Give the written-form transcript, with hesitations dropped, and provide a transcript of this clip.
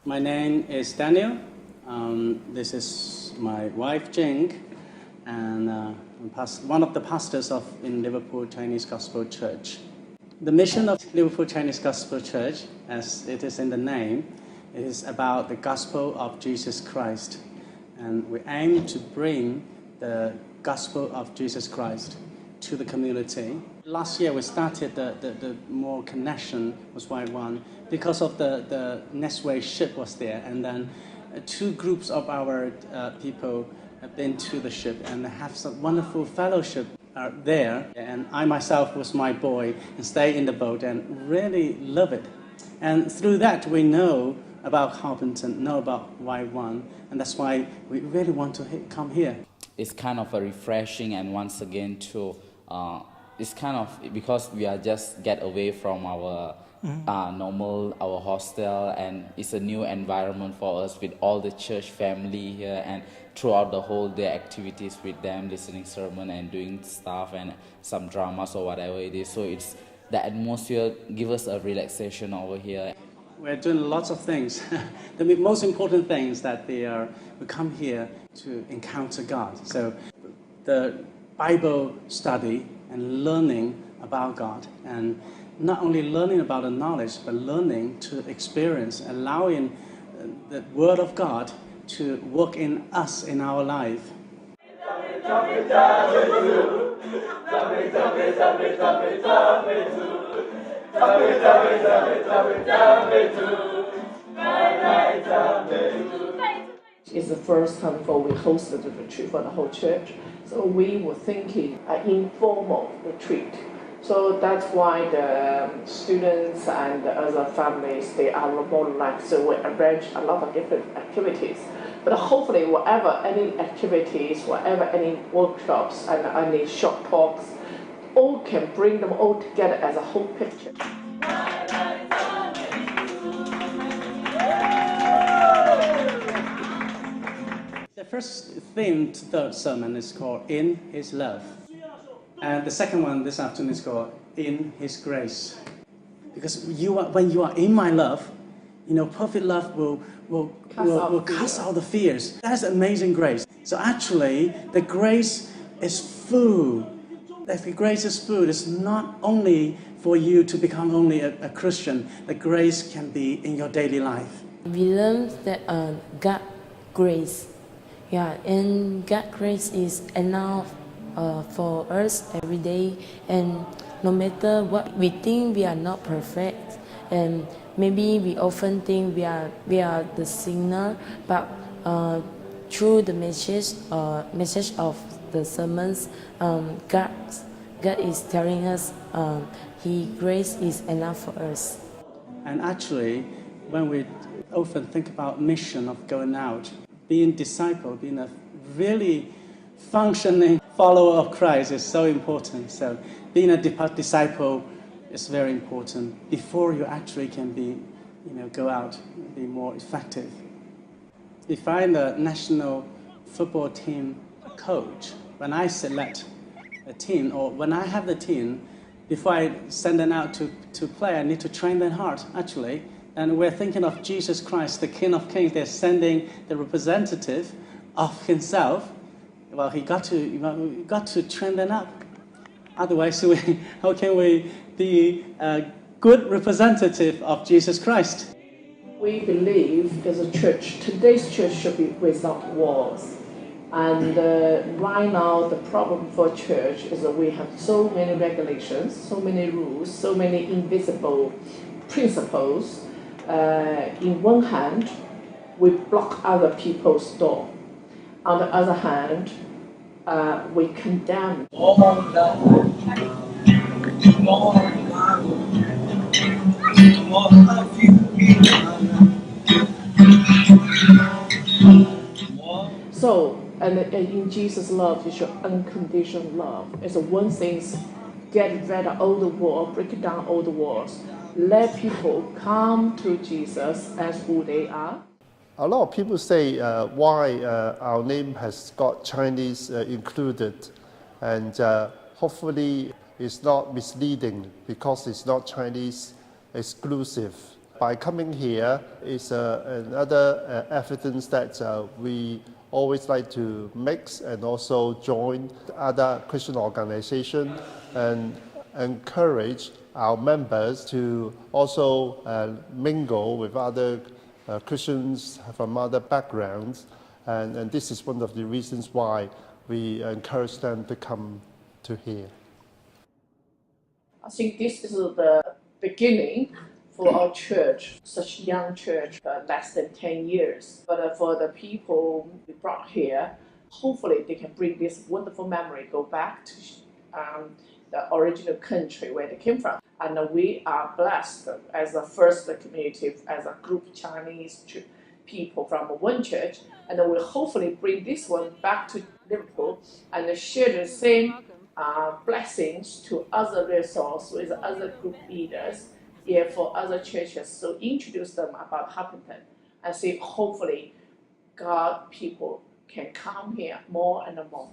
My name is Daniel. This is my wife, Jing, and I'm one of the pastors in Liverpool Chinese Gospel Church. The mission of Liverpool Chinese Gospel Church, as it is in the name, is about the gospel of Jesus Christ. And we aim to bring the gospel of Jesus Christ to the community. Last year we started the more connection with Y1 because of the Next Way ship was there, and then two groups of our people have been to the ship and have some wonderful fellowship there. And I myself was my boy and stay in the boat and really love it. And through that we know about Harpington, know about Y1, and that's why we really want to come here. It's kind of a refreshing, and once again it's kind of because we are just get away from our our hostel, and it's a new environment for us with all the church family here, and throughout the whole day activities with them, listening sermon and doing stuff and some dramas or whatever it is. So it's the atmosphere give us a relaxation over here. We're doing lots of things. The most important thing is that we come here to encounter God. So the Bible study and learning about God, and not only learning about the knowledge, but learning to experience, allowing the Word of God to work in us in our life. It's the first time we hosted the retreat for the whole church, so we were thinking an informal retreat. So that's why the students and the other families, they are more relaxed, so we arrange a lot of different activities. But hopefully whatever any activities, whatever any workshops and any short talks, all can bring them all together as a whole picture. The first theme to the sermon is called In His Love. And the second one this afternoon is called In His Grace. Because when you are in my love, perfect love will cast out the fears. That's amazing grace. So actually, the grace is full. The grace is full. It's not only for you to become only a Christian. The grace can be in your daily life. We learn that God grace. And God grace is enough for us every day, and no matter what we think, we are not perfect, and maybe we often think we are the sinner, but through the message of the sermons, God is telling us His grace is enough for us. And actually, when we often think about mission of going out, being disciple, being a really functioning follower of Christ is so important. So being a disciple is very important before you actually can go out and be more effective. If I'm the national football team coach, when I select a team, or when I have the team, before I send them out to play, I need to train them hard, actually. And we're thinking of Jesus Christ, the King of Kings. They're sending the representative of Himself. Well, he got to train them up. Otherwise, how can we be a good representative of Jesus Christ? We believe as a church, today's church should be without walls. And right now, the problem for church is that we have so many regulations, so many rules, so many invisible principles. In one hand, we block other people's door. On the other hand, we condemn. So, and in Jesus' love, you show unconditional love. It's one thing, get rid of all the walls, break down all the walls. Let people come to Jesus as who they are. A lot of people say why our name has got Chinese included, and hopefully it's not misleading because it's not Chinese exclusive. By coming here is another evidence that we always like to mix and also join other Christian organizations and encourage our members to also mingle with other Christians from other backgrounds. And this is one of the reasons why we encourage them to come to here. I think this is the beginning for our church, such young church, less than 10 years. But for the people we brought here, hopefully they can bring this wonderful memory, go back to the original country where they came from. And we are blessed as a first community, as a group of Chinese people from one church, and we'll hopefully bring this one back to Liverpool and share the same blessings to other resources with other group leaders, for other churches, so introduce them about Harpington and see hopefully God people can come here more and more.